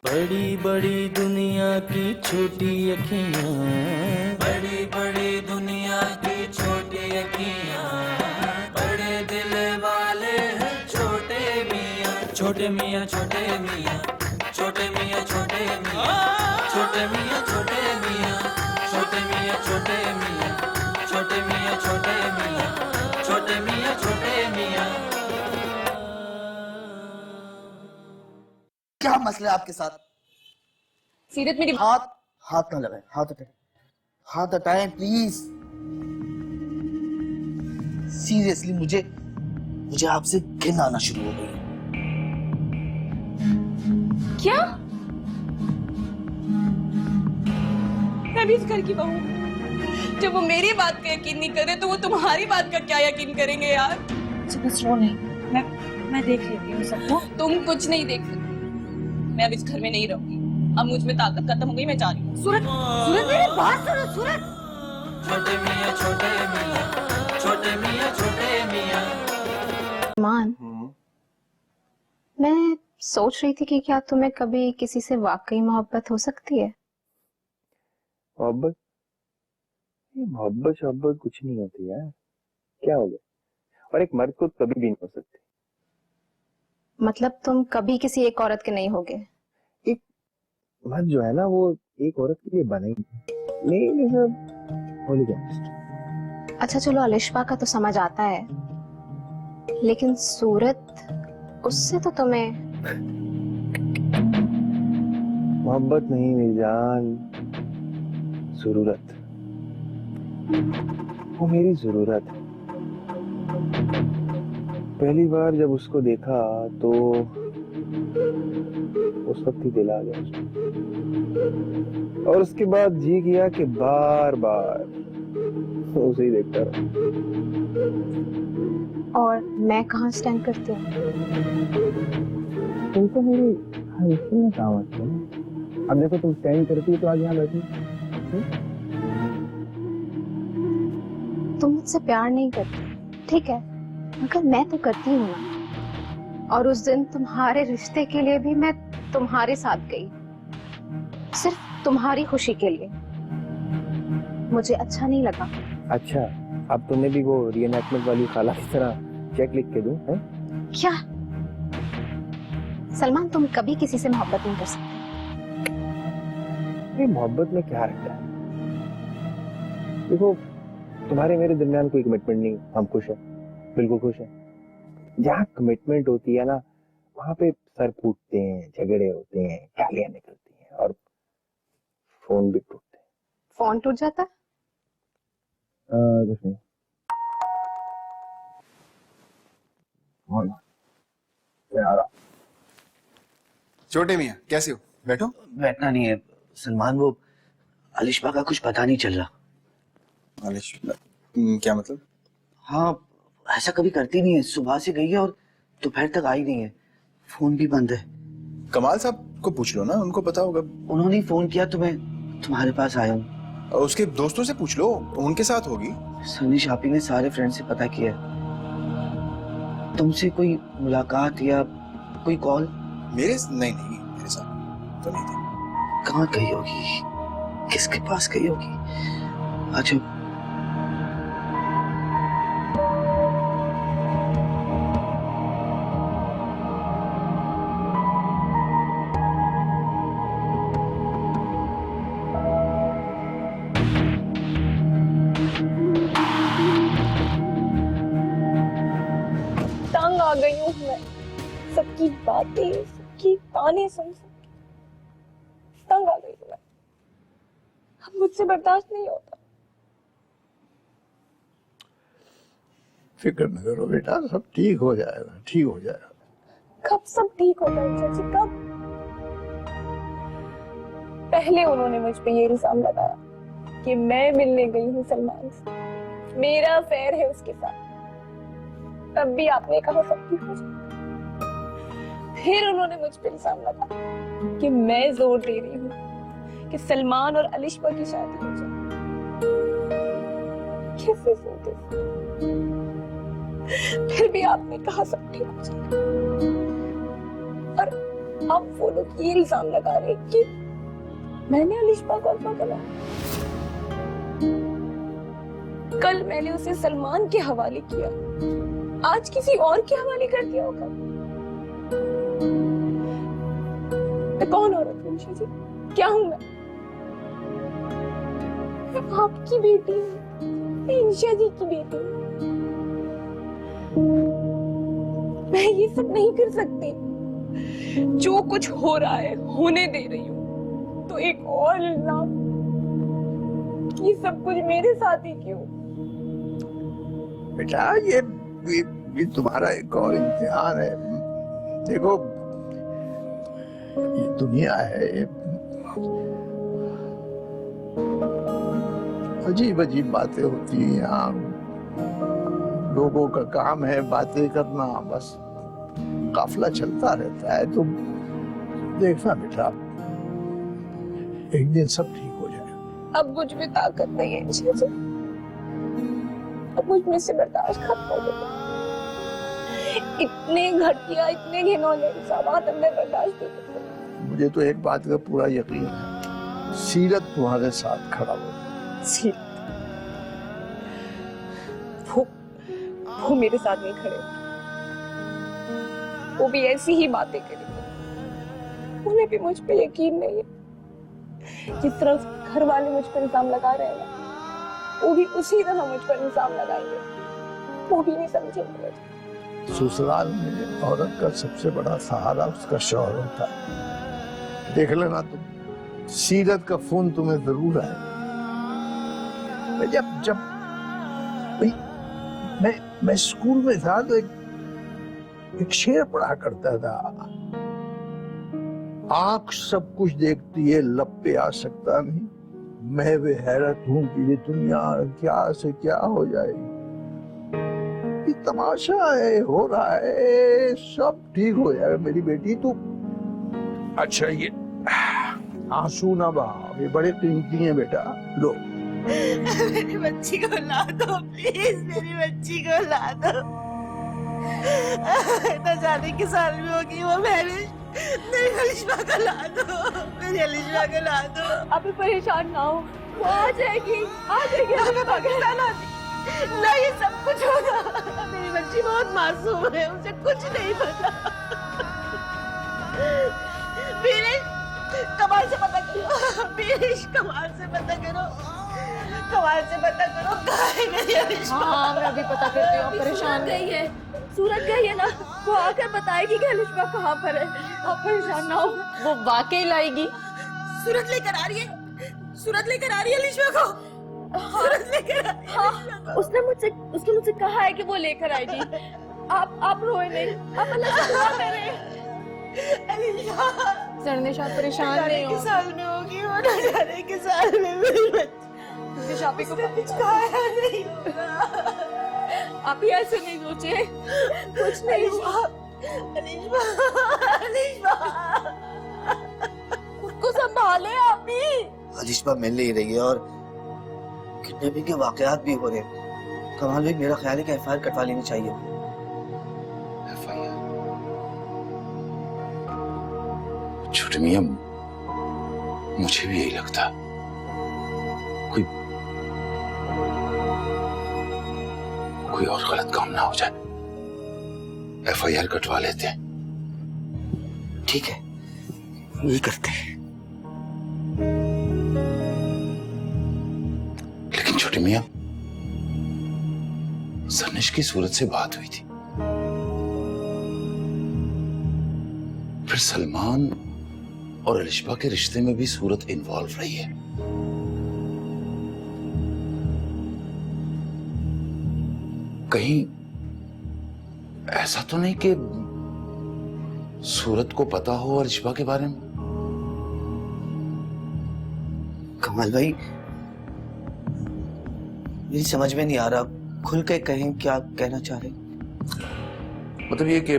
बड़ी बड़ी दुनिया की छोटी अखियाँ, बड़ी बड़ी दुनिया की छोटी अखियाँ, बड़े दिल वाले हैं छोटे मियाँ, छोटे मियाँ छोटे मियाँ, छोटे मियाँ छोटे मियाँ, छोटे मियाँ छोटे मियाँ, छोटे मियाँ छोटे मियाँ, छोटे मियाँ छोटे मियाँ, छोटे मियाँ छोटे मियाँ। क्या मसला है आपके साथ? सीरत मेरी हाथ हाथ ना लगाए, हाथ हटाए, हाथ हटाएं प्लीज। सीरियसली मुझे मुझे आपसे घिन आना शुरू हो गई। क्या? मैं भी इस घर की बहू हूँ। जब वो मेरी बात का यकीन नहीं करे तो वो तुम्हारी बात का क्या यकीन करेंगे यार? बस रो नहीं, मैं देख लेती हूँ सबको। तुम कुछ नहीं देख सकती। मैं अब इस घर में नहीं रहूंगी। अब मुझ में ताकत खत्म हो गई, मैं जा रही हूँ। सूरत, सूरत मेरी बात सुनो सूरत। छोटे मियाँ छोटे मियाँ, छोटे मियाँ छोटे मियाँ। मान, मैं सोच रही थी कि क्या तुम्हें कभी किसी से वाकई मोहब्बत हो सकती है? मोहब्बत? ये मोहब्बत शोहब्बत कुछ नहीं होती यार। क्या हो गया? और एक मर्द को कभी भी नहीं हो सकती। मतलब तुम कभी किसी एक औरत के नहीं होगे? एक मर्द जो है ना वो एक औरत के लिए बना ही नहीं। होलीगैनिस्ट। अच्छा चलो, अलिशबा का तो समझ आता है, लेकिन सूरत, उससे तो तुम्हें मोहब्बत नहीं मेरी जान, जरूरत। वो मेरी जरूरत है। पहली बार जब उसको देखा तो उस वक्त ही दिल आ गया उसको। और उसके बाद जी किया कि बार बार उसे ही देखता रहा। और मैं कहाँ स्टैंड करती हूँ? तुम तो मेरी हर हिस्से में काम आती है। अब देखो तुम स्टैंड करती हो तो आज यहाँ बैठी। तुम मुझसे प्यार नहीं करती, ठीक है, मगर मैं तो करती हूँ ना। और उस दिन तुम्हारे रिश्ते के लिए भी मैं तुम्हारे साथ गई, सिर्फ तुम्हारी खुशी के लिए। मुझे अच्छा नहीं लगा। अच्छा, अब तुम्हें भी वो रीएनैक्टमेंट वाली खाला की तरह चेक लिख के दूं, हैं? क्या सलमान, तुम कभी किसी से मोहब्बत नहीं कर सकते। ये मोहब्बत में क्या रखता है? देखो, तुम्हारे मेरे दरमियान कोई कमिटमेंट नहीं, हम खुश हैं, बिल्कुल खुश हैं। जहाँ कमिटमेंट होती है ना, वहां पे सर फूटते हैं, झगड़े होते हैं, गालियां निकलती हैं और फोन भी टूटते हैं। फोन टूट जाता है? कुछ नहीं। छोटे मियाँ कैसे हो? बैठो। बैठना नहीं है सलमान, वो अलिशबा का कुछ पता नहीं चल रहा। क्या मतलब? हाँ, ऐसा कभी करती नहीं है। सुबह से गई है और दोपहर तक आई नहीं है। फोन भी बंद है। कमाल साहब को पूछ लो ना, उनको पता होगा। उन्होंने फोन किया तो मैं तुम्हारे पास आया हूँ। उसके दोस्तों से पूछ लो, उनके साथ होगी। सनी शापी ने सारे फ्रेंड से पता किया। तुमसे कोई मुलाकात या कोई कॉल? नहीं, मेरे साथ तो नहीं थी। कहाँ गई होगी? किसके पास गई होगी? अच्छा, तंग आ गई हूँ मैं सबकी बातें, सबकी ताने सुन तंग आ गई हूँ मैं। अब मुझसे बर्दाश्त नहीं होता। फिक्र न करो बेटा, सब ठीक हो जाएगा, ठीक हो जाएगा। कब सब ठीक होगा चाची, कब? पहले उन्होंने मुझ पे ये इल्जाम लगाया कि मैं मिलने गई हूँ सलमान से, मेरा अफेयर है उसके साथ। तब भी आपने कहा सब ठीक हो जाएगा। फिर उन्होंने मुझ पे इल्जाम लगाया कि मैं जोर दे रही हूँ कि सलमान और अलिशबा की शादी हो जाए। कैसे जोर दे? फिर भी आपने कहा सब ठीक हो जाएगा। और अब वो लोग ये इल्जाम लगा रहे कि मैंने अलिशबा को अगवा करा। कल मैंने उसे सलमान के हवाले किया, आज किसी और के हवाले कर दिया होगा। मैं कौन औरत हूँ इंशा जी? क्या हूँ मैं आपकी बेटी हूँ, मैं इंशा जी की बेटी हूँ। मैं ये सब नहीं कर सकती। जो कुछ हो रहा है होने दे रही हूँ, तो एक और इल्जाम, ये सब कुछ मेरे साथ ही क्यों? बेटा ये तुम्हारा एक और इम्तिहान है। देखो ये दुनिया है, अजीब अजीब बातें होती हैं यहाँ। लोगों का काम है बातें करना, बस काफिला चलता रहता है। तुम देखना बेटा, एक दिन सब ठीक हो जाएगा। अब मुझ में ताकत नहीं है इंशा जी, अब मुझ में से बर्दाश्त खत्म हो गया। इतने घटिया, इतने घिनौने इल्जामात अंदर बर्दाश्त नहीं करते। मुझे तो एक बात का पूरा यकीन है, सीरत तुम्हारे साथ खड़ा हो। सीरत, वो मेरे साथ नहीं खड़े, वो भी ऐसी ही बातें करेंगे। उन्हें भी मुझ पे यकीन नहीं है। जिस तरह घर वाले मुझ पर इल्जाम लगा रहे हैं ना, वो भी उसी तरह मुझ पर इल्जाम लगाएंगे। वो भी नहीं समझेंगे। ससुराल में औरत का सबसे बड़ा सहारा उसका शौहर होता है। देख लेना तुम, सीरत का फोन तुम्हें जरूर आएगा। जब जब भाई मैं स्कूल में था तो एक शेर पढ़ा करता था, आंख सब कुछ देखती है लब पे आ सकता नहीं, मैं वे हैरत हूं कि ये दुनिया क्या से क्या हो जाएगी। ये तमाशा है, हो रहा है, सब ठीक हो जाएगा मेरी बेटी। तू अच्छा ये आंसू ना बहाओ, ये बड़े कीमती हैं बेटा, लो। मेरी बच्ची को ला दो प्लीज, मेरी बच्ची को ला दो। न जाने के साल में होगी वो मैरिज। मेरी अलिशबा को ला दो, मेरी अलिशबा को ला दो। आप भी परेशान ना हो, वो आ जाएगी, आ जाएगी। हमें पाकिस्तान आती ना, ये सब कुछ होगा। मेरी बच्ची बहुत मासूम है, उसे कुछ नहीं पता। कमाल से पता करो, बीरिश कमाल से पता करो, कमाल से पता करो कहाँ है मेरी अलिशबा। हाँ मैं अभी पता करती हूँ। परेशान गई है, सूरत गई है ना, वो आकर बताएगी कि अलिशबा कहाँ पर है। आप परेशान ना हो, वो वाकई लाएगी। सूरत लेकर आ रही है, सूरत लेकर आ रही है अलिशबा को। सूरत लेकर आ रही है अलिशबा को। उसने मुझसे कहा है कि वो लेकर आएगी। आप रोए नहीं, आप अल्लाह से दुआ करें। सरनेश आप परेशान नहीं हो। साल में होगी वो, न जाने के साल में मेरी बच्ची। शापी को कुछ खाया नहीं, आप ही ऐसे नहीं सोचे, कुछ नहीं हुआ। अलिशबा, अलिशबा, उसको संभाले आप ही। अलिशबा मिल नहीं रही है और किडनैपिंग के वाकयात भी हो रहे हैं। कमाल भाई, मेरा ख्याल है कि एफआईआर कटवा लेनी चाहिए। एफआईआर? छोटे मियां, मुझे भी यही लगता। कोई और गलत काम ना हो जाए, एफआईआर कटवा लेते हैं। ठीक है, यही करते हैं। लेकिन छोटे मियां, सरनेश की सूरत से बात हुई थी, फिर सलमान और अलिशबा के रिश्ते में भी सूरत इन्वॉल्व रही है। कहीं ऐसा तो नहीं कि सूरत को पता हो अलिशबा के बारे में? कमाल भाई, मेरी समझ में नहीं आ रहा, खुल के कहें क्या कहना चाह रहे। मतलब ये कि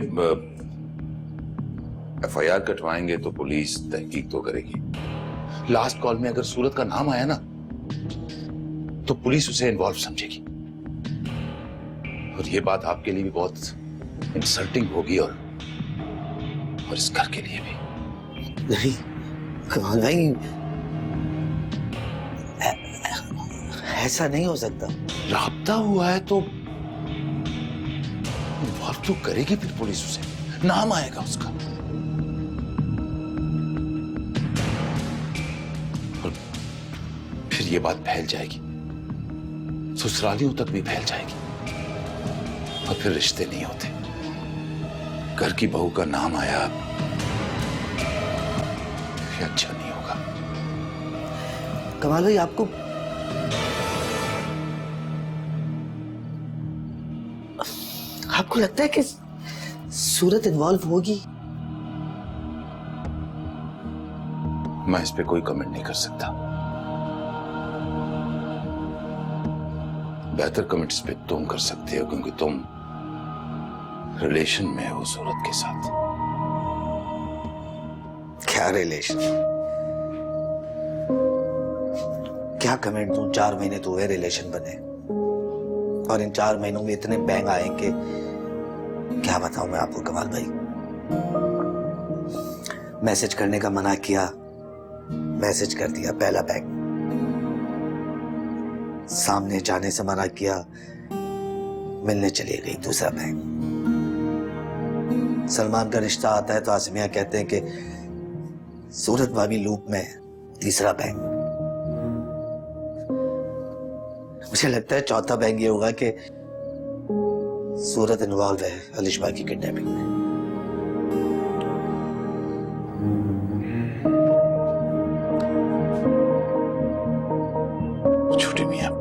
एफआईआर कटवाएंगे तो पुलिस तहकीक तो करेगी। लास्ट कॉल में अगर सूरत का नाम आया ना, तो पुलिस उसे इन्वॉल्व समझेगी, और ये बात आपके लिए भी बहुत इंसल्टिंग होगी और इस घर के लिए भी। नहीं कमाल भाई, ऐसा नहीं हो सकता। राब्ता हुआ है तो इन्वॉल्व तो करेगी फिर पुलिस उसे, नाम आएगा उसका। और फिर ये बात फैल जाएगी, ससुरालियों तक भी फैल जाएगी, और फिर रिश्ते नहीं होते। घर की बहू का नाम आया, फिर अच्छा नहीं होगा। कमाल भाई आपको लगता है कि सूरत इन्वॉल्व होगी? मैं इस पे कोई कमेंट नहीं कर सकता। बेहतर कमेंट इस पे तुम कर सकते हो, क्योंकि तुम रिलेशन में हो सूरत के साथ। क्या रिलेशन? क्या कमेंट दूं? 4 महीने तो हुए रिलेशन बने, और इन 4 महीनों में इतने बैंग आए कि क्या बताऊं मैं आपको कमाल भाई। मैसेज करने का मना किया, मैसेज कर दिया पहला बैंग। सामने जाने से मना किया, मिलने चली गई दूसरा बैंग। सलमान का रिश्ता आता है तो आसमिया कहते हैं कि सूरत भाभी लूप में, तीसरा बैंग। मुझे लगता है चौथा बैंग ये होगा कि सूरत इन्वॉल्व है अलिशबा की किडनैपिंग में। छोटे मियां,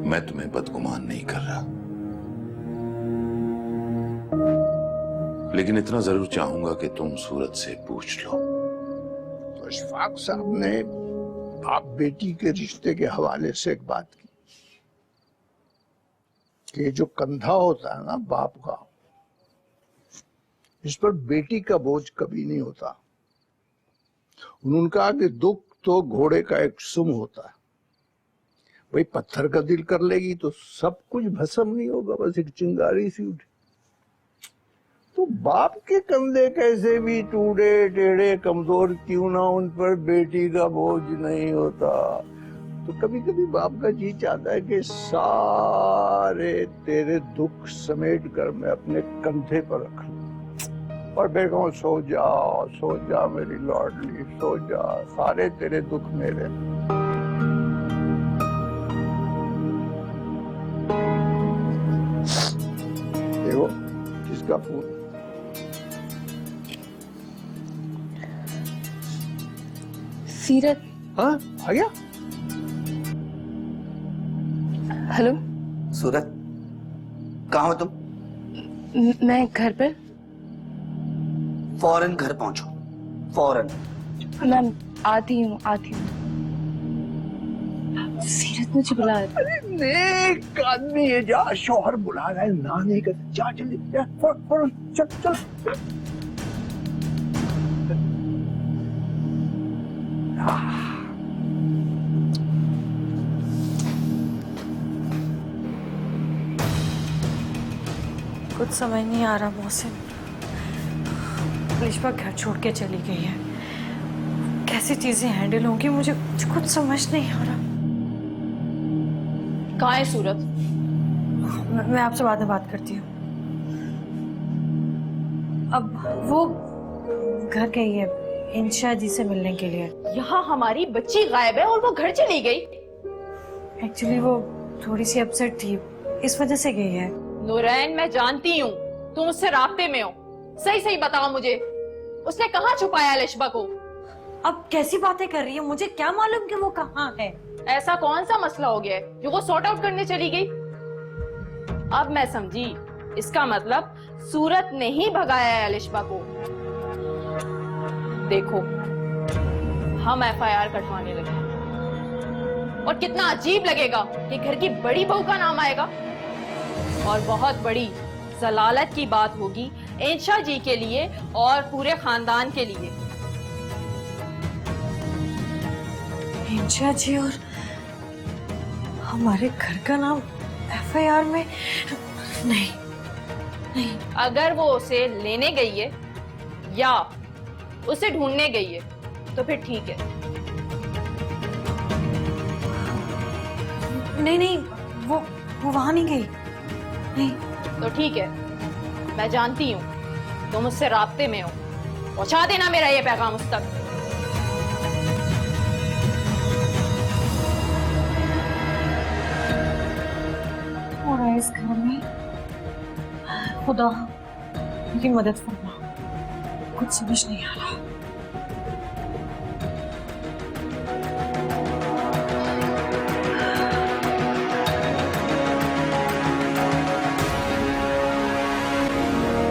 मैं तुम्हें बदगुमान नहीं कर रहा, लेकिन इतना जरूर चाहूंगा कि तुम सूरत से पूछ लो। तो इशफाक साहब ने बाप बेटी के रिश्ते के हवाले से एक बात की कि जो कंधा होता है ना बाप का, इस पर बेटी का बोझ कभी नहीं होता। उन्होंने कहा कि दुख तो घोड़े का एक सुम होता है, भाई पत्थर का दिल कर लेगी तो सब कुछ भस्म नहीं होगा, बस एक चिंगारी सी उठी। तो बाप के कंधे कैसे भी टूटे टेढ़े कमजोर क्यों ना, उन पर बेटी का बोझ नहीं होता। तो कभी कभी बाप का जी चाहता है कि सारे तेरे दुख समेट कर मैं अपने कंधे पर रख लूं और फिर कहूं सो जा मेरी लाडली, सो जा, सारे तेरे दुख मेरे। देखो किसका फोन? सीरत। हाँ आ गया। हेलो सूरत, कहाँ हो तुम? मैं घर पर। फौरन घर पहुंचो, फौरन। मैं आती हूँ। सीरत मुझे बुला रही है। अरे नेक आदमी है, जा, शौहर बुला रहा है, ना नहीं कर, जा जल्दी जा, फौरन चल। कुछ समझ नहीं आ रहा मोहसिन, अलिशबा घर छोड़ के चली गई है, कैसी चीजें हैंडल होंगी मुझे कुछ समझ नहीं आ रहा। कहाँ है सूरत? मैं आपसे बाद में बात करती हूँ। अब वो घर गई है इंशा जी से मिलने के लिए। यहाँ हमारी बच्ची गायब है और वो घर चली गई। एक्चुअली वो थोड़ी सी अपसेट थी, इस वजह से गई है। नूरैन, मैं जानती हूँ तुम उससे राब्ते में हो, सही बताओ मुझे, उसने कहाँ छुपाया अलिशबा को? अब कैसी बातें कर रही है, मुझे क्या मालूम कि वो कहाँ है। ऐसा कौन सा मसला हो गया है जो वो सॉर्ट आउट करने चली गई? अब मैं समझी, इसका मतलब सूरत ने ही भगाया है अलिशबा को। देखो, हम FIR कटवाने लगे और कितना अजीब लगेगा कि घर की बड़ी बहू का नाम आएगा, और बहुत बड़ी जलालत की बात होगी इंशा जी के लिए और पूरे खानदान के लिए। इंशा जी और हमारे घर का नाम FIR में? नहीं नहीं, अगर वो उसे लेने गई है या उसे ढूंढने गई है तो फिर ठीक है। नहीं नहीं, वो वहां नहीं गई। नहीं। तो ठीक है, मैं जानती हूँ तुम मुझसे राब्ते में हो। पहुंचा देना मेरा ये पैगाम उस तक। हो रहा है इस घर में, खुदा मेरी मदद फरमा, कुछ समझ नहीं आ रहा।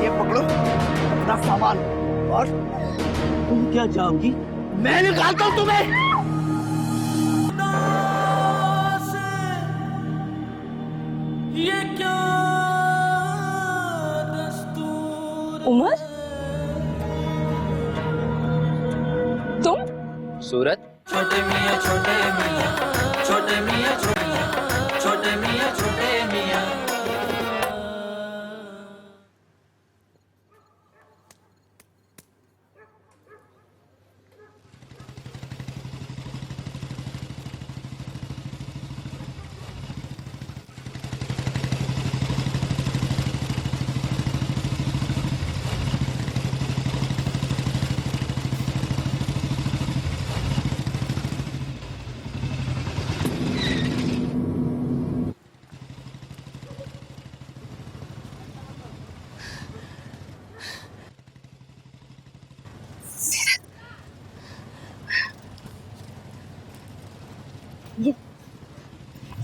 ये पकड़ो अपना सामान और तुम क्या चाहोगी? मैं निकालता हूँ तुम्हें। ये क्या दस्तूर उमर, तुम? सूरत, छोटे मियाँ छोटे मियाँ छोटे मियाँ छोटे मियाँ छोटे मियाँ छोटे मियाँ।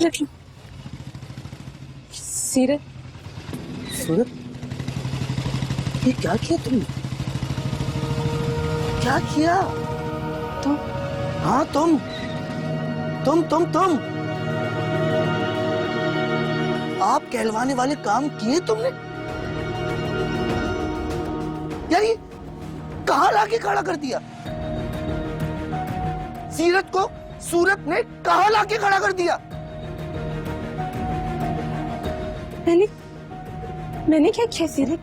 रख लो। सीरत, सूरत, ये क्या किया तुमने? क्या किया? तुम? हाँ तुम आप कहलवाने वाले काम किए तुमने? यार ये कहाँ लाके खड़ा कर दिया? सीरत को सूरत ने कहाँ लाके खड़ा कर दिया? मैंने क्या किया सीरत?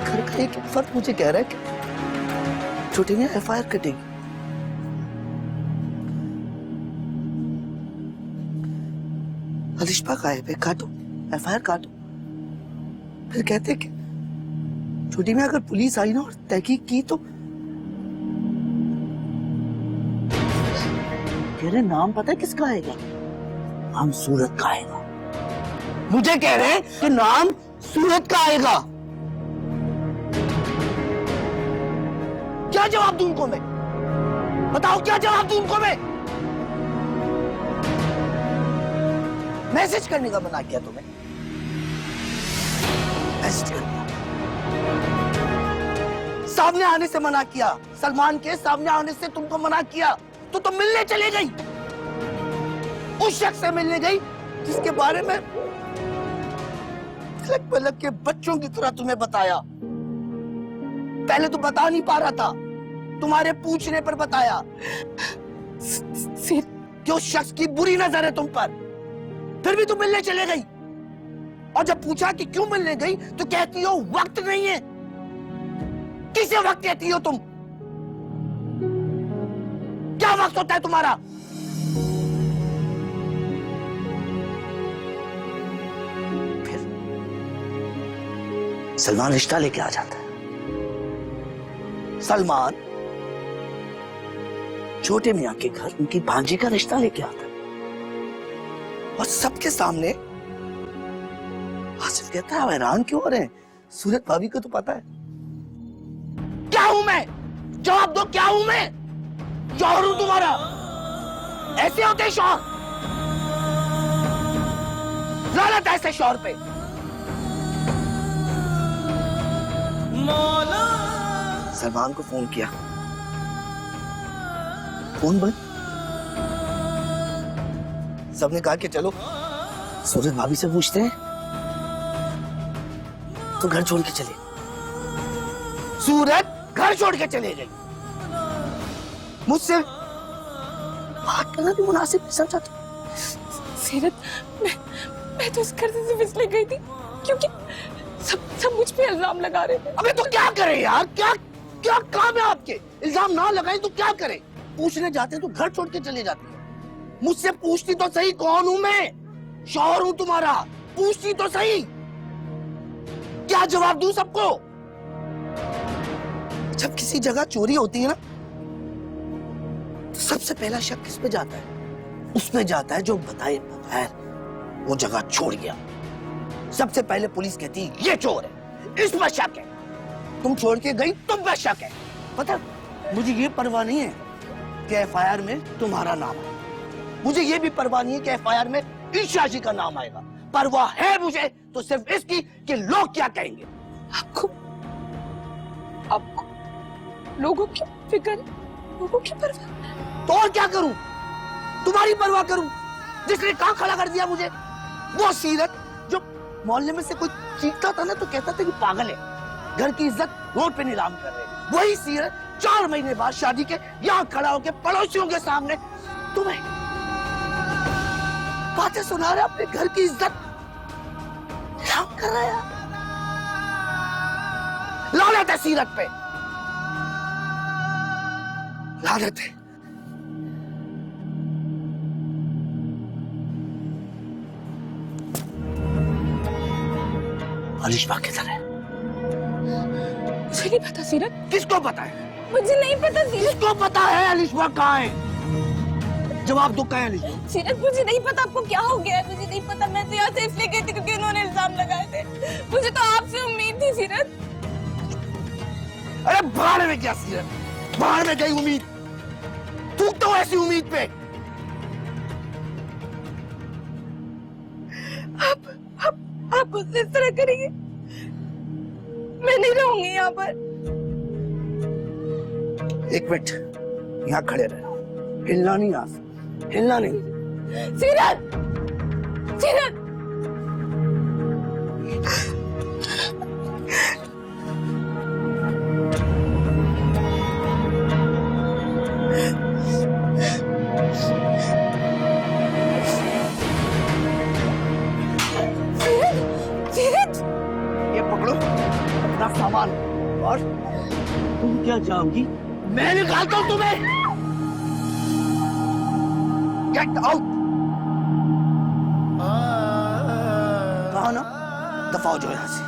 घर का एक फर्द मुझे कह रहा है कि छोटे में FIR कटेगी। अलिशा गायब है, काटो FIR काटो। फिर कहते कि छोटी में अगर पुलिस आई ना और तहकीक की तो कह रहे नाम पता है किसका आएगा? नाम सूरत का आएगा। मुझे कह रहे हैं कि नाम सूरत का आएगा। क्या जवाब दूं उनको मैं? बताओ क्या जवाब दूं उनको मैं? मैसेज करने का मना किया तुम्हें? मैसेज करने, सामने आने से मना किया। सलमान के सामने आने से तुमको मना किया तो तुम मिलने चले गई। उस शख्स से मिलने गई जिसके बारे में पलक पलक के बच्चों की तरह तुम्हें बताया। पहले तो बता नहीं पा रहा था, तुम्हारे पूछने पर बताया। फिर कि उस शख्स की बुरी नजर है तुम पर, फिर भी तुम मिलने चले गई। और जब पूछा कि क्यों मिलने गई तो कहती हो वक्त नहीं है। किसे वक्त कहती हो तुम? क्या वक्त होता है तुम्हारा? फिर सलमान रिश्ता लेके आ जाता है। सलमान छोटे मियां के घर उनकी भांजी का रिश्ता लेके आता है और सबके सामने आसिफ कहता है हैरान क्यों हो रहे हैं? सूरत भाभी को तो पता है। क्या हूं मैं? जवाब दो, क्या हूं मैं? शौहर हूं तुम्हारा। ऐसे होते शौहर? लानत ऐसे शौहर पे। सलमान को फोन किया, फोन बंद। सबने कहा कि चलो सूरत भाभी से पूछते हैं, तो घर छोड़ के चले। सूरत घर छोड़ के चले गई। मुझसे बात करना भी मुनासिब नहीं समझा। सीरत, मैं तो उस घर से इसलिए गई थी क्योंकि सब मुझ पे इल्जाम लगा रहे थे। अबे तो क्या करे यार, क्या क्या काम है आपके? इल्जाम ना लगाए तो क्या करे? पूछने जाते तो घर छोड़ के चले जाते हैं। मुझसे पूछती तो सही कौन हूं मैं? शौहर हूं तुम्हारा, पूछती तो सही। क्या जवाब दूं सबको? जब किसी जगह चोरी होती है ना, तो सबसे पहला शक किस पे जाता है? उसमें जाता है जो बताए बगैर वो जगह छोड़ गया। सबसे पहले पुलिस कहती है ये चोर है, इस पर शक है। तुम छोड़ के गई, तुम पे शक है। पता, मुझे ये परवाह नहीं है कि एफआईआर में तुम्हारा नाम है। मुझे ये भी परवाह नहीं है कि एफआईआर में ईशा जी का नाम आएगा। परवाह है मुझे तो सिर्फ इसकी कि लोग क्या कहेंगे। आपको लोगों की फिक्र, लोगों की परवाह। तो और क्या करूं? तुम्हारी परवाह करूं जिसने कहां खड़ा कर दिया मुझे? वो सीरत जो मोहल्ले में से कोई चीखता था ना तो कहता था कि पागल है, घर की इज्जत रोड पे नीलाम कर रहे। वही सीरत 4 महीने बाद शादी के यहाँ खड़ा होकर पड़ोसियों के सामने तुम्हें बातें सुना रहे, अपने घर की इज्जत नीलाम कर रहा है। लानत है सीरत पे, लानत है। अलिशा किधर है? मुझे नहीं पता सीरत। किसको पता है? मुझे नहीं पता सीरत। किसको पता है अलिशा कहाँ है? जवाब दो, कहाँ है अलिशा? सीरत मुझे नहीं पता आपको क्या हो गया है, मुझे नहीं पता। मैं तो यहाँ से इसलिए गई थी क्योंकि उन्होंने इल्जाम लगाए थे। मुझे तो आपसे उम्मीद थी सीरत। अरे भाड़ में क्या सीरत, भाड़ में गई उम्मीद। तू तो ऐसी उम्मीद पे। आप मुझसे इस तरह करेंगे? मैं नहीं रहूंगी यहाँ पर। एक मिनट यहाँ खड़े रहना, हिलना नहीं, यहाँ से हिलना नहीं। सीरत, सीरत। ये पकड़ो अपना सामान और तुम क्या जाओगी? मैं निकालता हूं तुम्हें। Get out. कहा ना, दफा हो जाओ यहां से।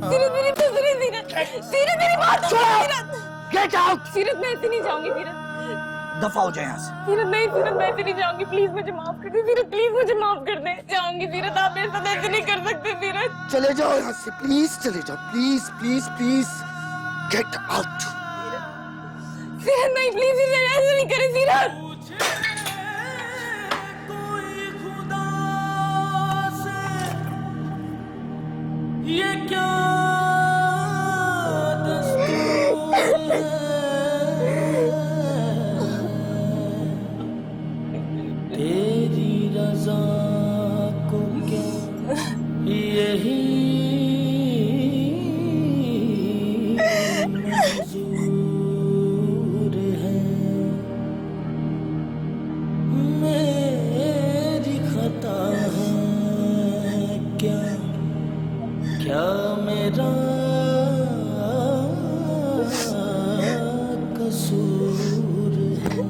सीरत मेरी तो सुनिए सीरत, सीरत मेरी बात तो सुनो सीरत। Get out. सीरत मैं ऐसे नहीं जाऊंगी सीरत। दफा हो जाए यहाँ से। सीरत नहीं, सीरत मैं ऐसे नहीं जाऊंगी। प्लीज मुझे माफ कर दे सीरत, प्लीज मुझे माफ कर दे। जाऊंगी सीरत, आप मेरे साथ ऐसे नहीं कर सकते सीरत। चले जाओ यहाँ से, प्लीज चले जाओ, please please please. Get out. सीरत नहीं, प्लीज ऐसे नहीं करे सीरत। ये क्या तेरी रज़ा को क्या यही मंजूर है? मेरी खता है क्या, क्या मेरा कसूर है?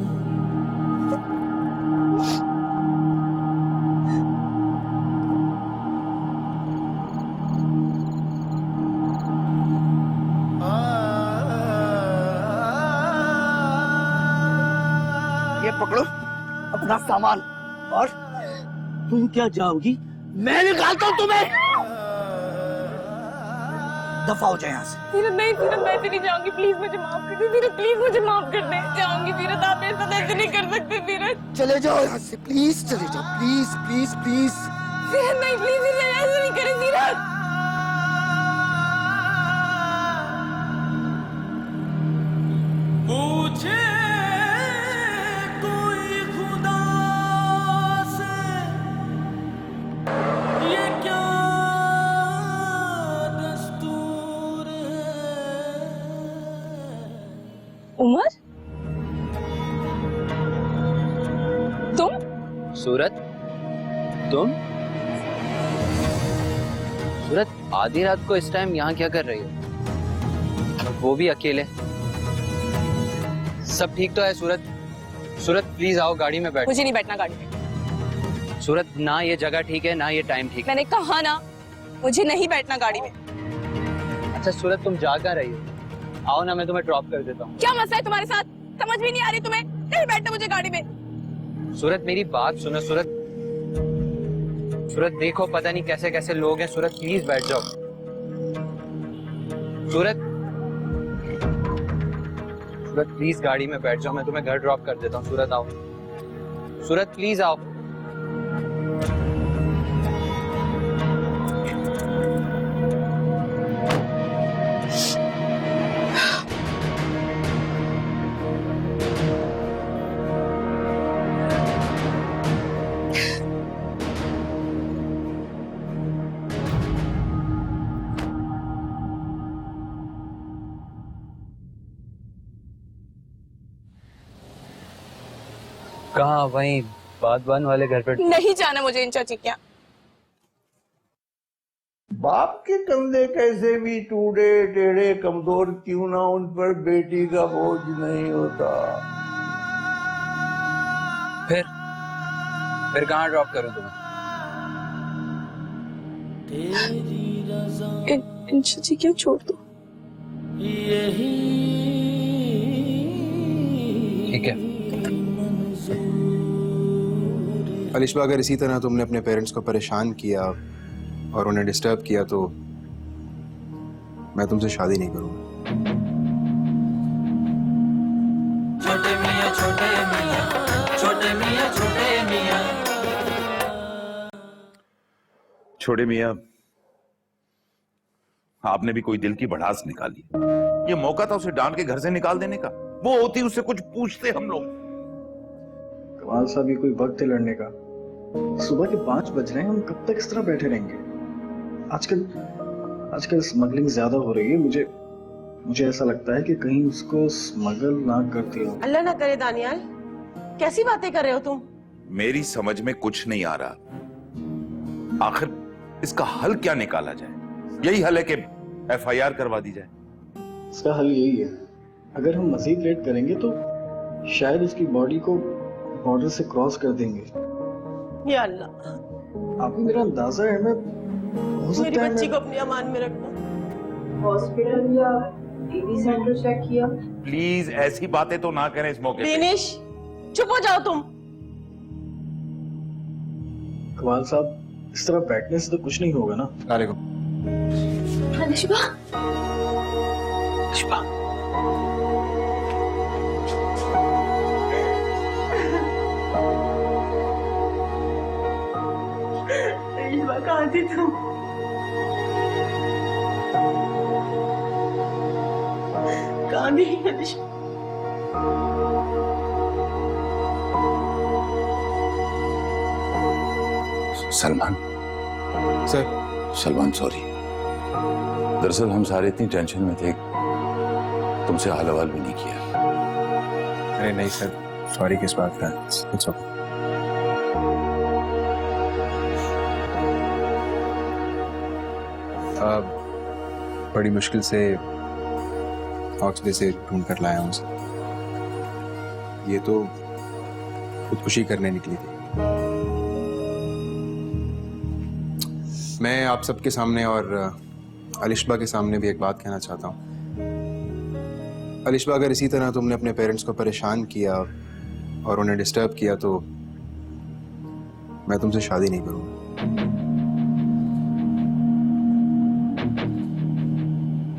ये पकड़ो अपना सामान और तुम क्या जाओगी? मैं निकालता हूं तुम्हें। दफा हो जाए यहाँ से। सीरत नहीं, सीरत मैं ऐसे नहीं जाऊंगी। प्लीज मुझे माफ कर दे सीरत, प्लीज मुझे माफ कर दे। जाऊंगी सीरत, आप मेरे साथ ऐसे नहीं कर सकते सीरत। चले जाओ यहाँ से, प्लीज चले जाओ, प्लीज प्लीज प्लीज। सीरत नहीं, प्लीज ऐसे नहीं करे सीरत। पूछे कोई खुदा से ये क्या दस्तूर है? सूरत, तुम? सूरत, आधी रात को इस टाइम यहाँ क्या कर रही हो? और वो भी अकेले? सब ठीक तो है सूरत? सूरत प्लीज आओ, गाड़ी में बैठो। मुझे नहीं बैठना गाड़ी में। सूरत, ना ये जगह ठीक है ना ये टाइम ठीक है। मैंने कहा ना, मुझे नहीं बैठना गाड़ी में। अच्छा सूरत, तुम जा कहाँ रही हो? आओ ना, मैं तुम्हें ड्रॉप कर देता हूँ। क्या मसला है तुम्हारे साथ? समझ भी नहीं आ रही तुम्हें? नहीं बैठना मुझे गाड़ी में। सूरत मेरी बात सुनो सूरत। सूरत देखो, पता नहीं कैसे कैसे लोग हैं। सूरत प्लीज बैठ जाओ। सूरत, सूरत प्लीज गाड़ी में बैठ जाओ, मैं तुम्हें घर ड्रॉप कर देता हूँ। सूरत आओ, सूरत प्लीज आओ। कहाँ? वहीं बागबान वाले घर पे। नहीं जाना मुझे इन चाची के यहाँ। बाप के कंधे कैसे भी टूटे टेढ़े कमजोर क्यों ना, उन पर बेटी का बोझ नहीं होता। फिर कहाँ ड्रॉप करूँ तुम्हें? इन चाची के यहाँ छोड़ दो। ठीक है। अलिशबा, अगर इसी तरह तुमने अपने पेरेंट्स को परेशान किया और उन्हें डिस्टर्ब किया तो मैं तुमसे शादी नहीं करूंगा। छोटे मियां छोटे मियां, छोटे मियां छोटे मियां। छोटे मियां, आपने भी कोई दिल की भड़ास निकाली। ये मौका था उसे डांट के घर से निकाल देने का। वो होती उससे कुछ पूछते हम लोग। कमाल साहब, ये कोई वक्त है लड़ने का? सुबह के 5 बज रहे हैं, हम कब तक इस तरह बैठे रहेंगे? आजकल स्मगलिंग ज्यादा हो रही है। मुझे ऐसा लगता है कि कहीं उसको स्मगल ना करती हो। अल्लाह ना करे दानियाल, कैसी बातें कर रहे हो तुम? मेरी समझ में कुछ नहीं आ रहा। आखिर इसका हल क्या निकाला जाए? यही हल है कि FIR करवा दी जाए। इसका हल यही है, अगर हम मजीद लेट करेंगे तो शायद उसकी बॉडी को बॉर्डर से क्रॉस कर देंगे। या अल्लाह, आपको मेरा अंदाजा है, मैं हो मेरी सकता है बच्ची को अपने अमान में रखना। हॉस्पिटल या बेबी सेंटर चेक किया? प्लीज ऐसी बातें तो ना करें इस मौके पे। दिनेश, चुप हो जाओ तुम। कमाल साहब, इस तरह बैठने से तो कुछ नहीं होगा ना? अलिशबा, कहाँ थी तुम? कहाँ गई अलिशबा? सलमान सर। सलमान सॉरी, दरअसल हम सारे इतनी टेंशन में थे, तुमसे हाल हवाल भी नहीं किया। अरे नहीं सर, सॉरी किस बात का? It's okay. बड़ी मुश्किल से ऑक्सफोर्ड से ढूंढ कर लाया हूँ उसे। ये तो खुदकुशी करने निकली थी। मैं आप सबके सामने और अलिशबा के सामने भी एक बात कहना चाहता हूँ। अलिशबा, अगर इसी तरह तुमने अपने पेरेंट्स को परेशान किया और उन्हें डिस्टर्ब किया तो मैं तुमसे शादी नहीं करूँगा।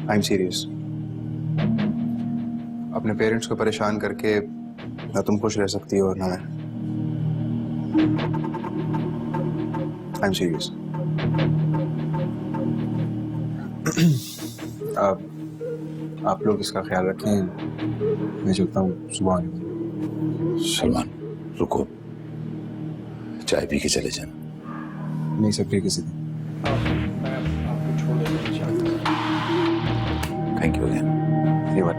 I am serious. अपने पेरेंट्स को परेशान करके ना तुम खुश रह सकती हो और ना मैं। I am serious. आप लोग इसका ख्याल रखें, मैं चलता हूँ, सुबह आने वाली। सलमान रुको, चाय पी के चले जाना। नहीं सर, फिर किसी दिन। Thank you again. ये बात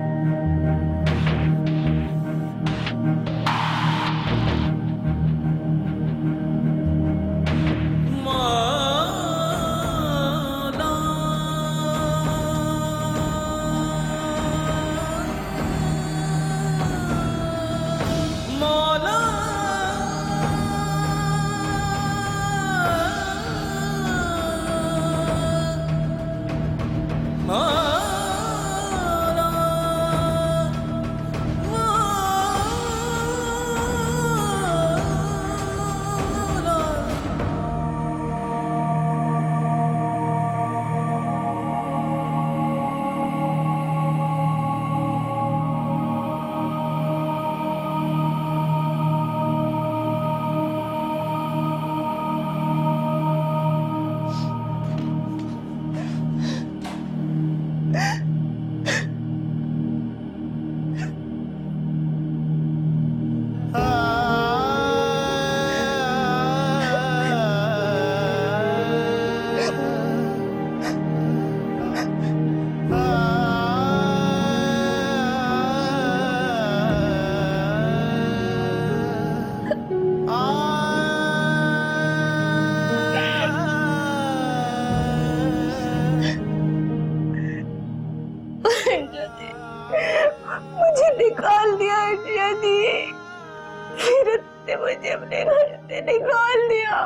मुझे अपने घर से निकाल दिया।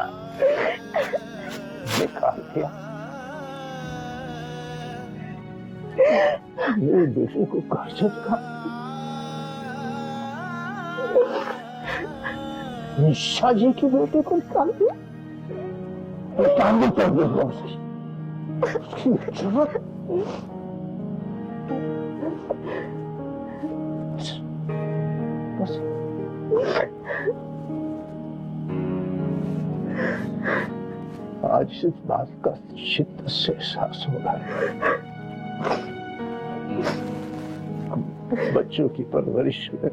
निकाल दिया? मेरे बेटे को घर से निकाल? निशा जी के बेटे को निकाल दिया? निकालने कर दो उसकी जरूरत। आज इस बात का शिद्दत से एहसास हो रहा है, बच्चों की परवरिश में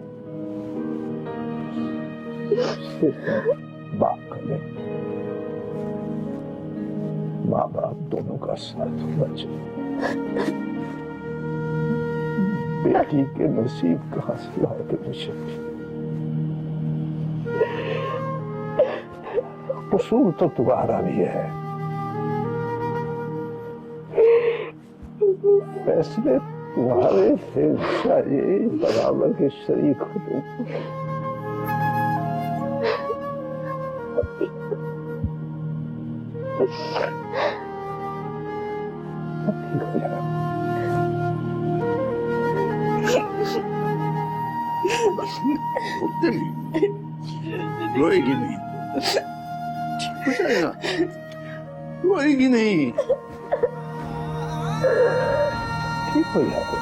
सिर्फ बाप का नहीं, माँ बाप दोनों का साथ होना चाहिए। बेटी के नसीब कहाँ से लाओगे मुझे? कसूर तो तुम्हारा भी है, फैसले तुम्हारे थे, चाहिए बराबर के शरीक हो तुम। ठीक हो जाएगा। रोएगी नहीं, ठीक हो जाएगा, रोएगी नहीं, ठीक हो जाएगा।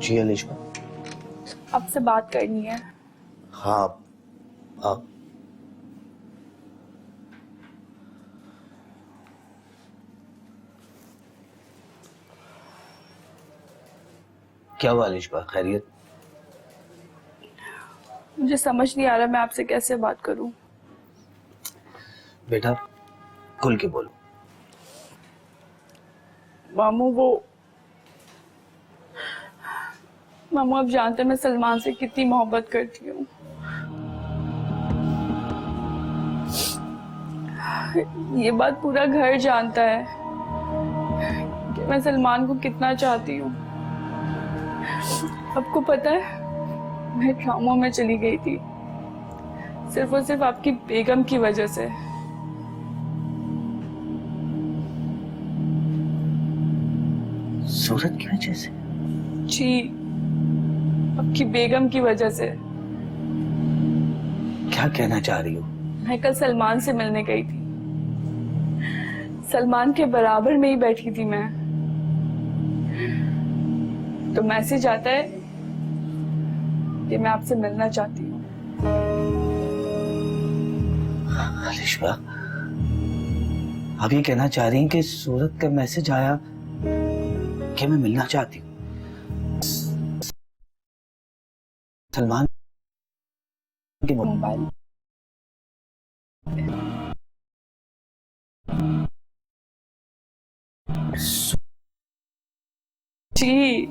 जी अलिशा, आपसे बात करनी है। हाँ आप क्या हुआ अलिशा, खैरियत? मुझे समझ नहीं आ रहा मैं आपसे कैसे बात करूं। बेटा खुल के बोलो। मामू आप जानते हैं मैं सलमान से कितनी मोहब्बत करती हूँ। ये बात पूरा घर जानता है कि मैं सलमान को कितना चाहती हूँ। आपको पता है मैं ट्रामा में चली गई थी सिर्फ और सिर्फ आपकी बेगम की वजह से। सूरत की वजह से? जी, आपकी बेगम की वजह से। क्या कहना चाह रही हो? मैं कल सलमान से मिलने गई थी, सलमान के बराबर में ही बैठी थी मैं, तो मैसेज आता है कि मैं आपसे मिलना चाहती हूँ। अलिशा, आप ये कहना चाह रही हैं कि सूरत का मैसेज आया कि मैं मिलना चाहती हूँ सलमान के मोबाइल? जी,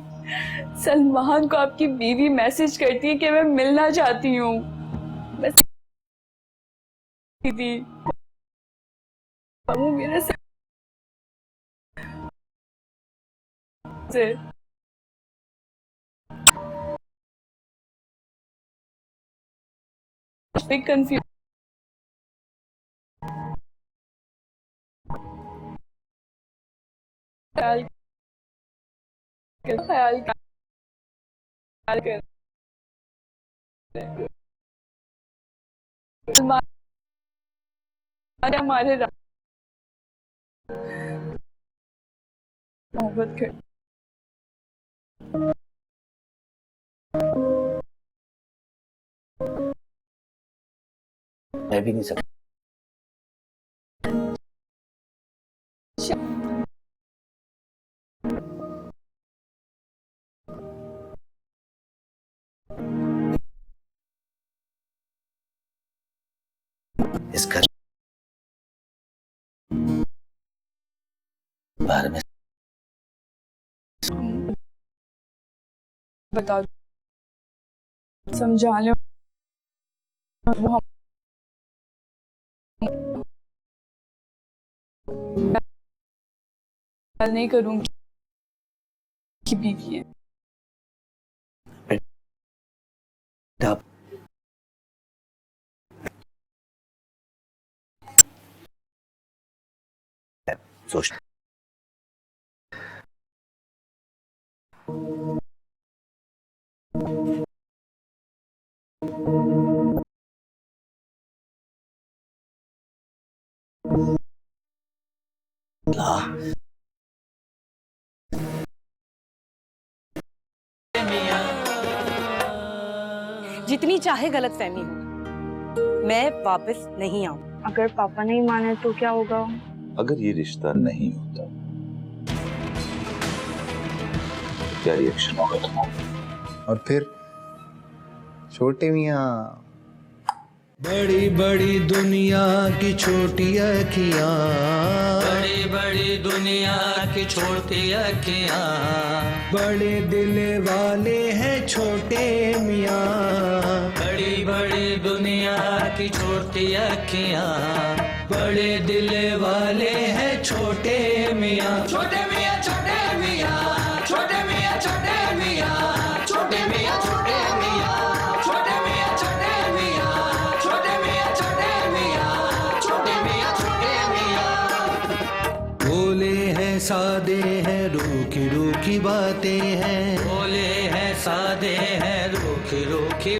सलमान को आपकी बीवी मैसेज करती है कि मैं मिलना चाहती हूँ। बस थी वो मेरे से कंफ्यूज। ख्याल कर हमारे मोहब्बत कर मैं भी नहीं सकता। इस घर बारे में बता समझा ले वो नहीं करूंगी कि बीवी है। सोच जितनी चाहे गलतफहमी हो, मैं वापस नहीं आऊं। अगर पापा नहीं माने तो क्या होगा? अगर ये रिश्ता नहीं होता क्या रिएक्शन होगा तुम्हारा? और फिर छोटे मियाँ बड़ी बड़ी दुनिया की छोटी अखियाँ, बड़ी बड़ी दुनिया की छोटी अखियाँ, बड़े दिल वाले हैं छोटे मियाँ, बड़ी बड़ी दुनिया की छोटी अखियाँ, बड़े दिल वाले हैं छोटे मियाँ। छोटे मियाँ छोटे मियाँ, छोटे मियाँ छोटे मियाँ, छोटे मियाँ छोटे मियाँ, छोटे मियाँ छोटे मियाँ, छोटे मियाँ छोटे मियाँ, छोटे मियाँ छोटे मियाँ। भोले हैं सादे हैं रूखी रूखी बातें हैं, भोले हैं सादे हैं रूखी रूखी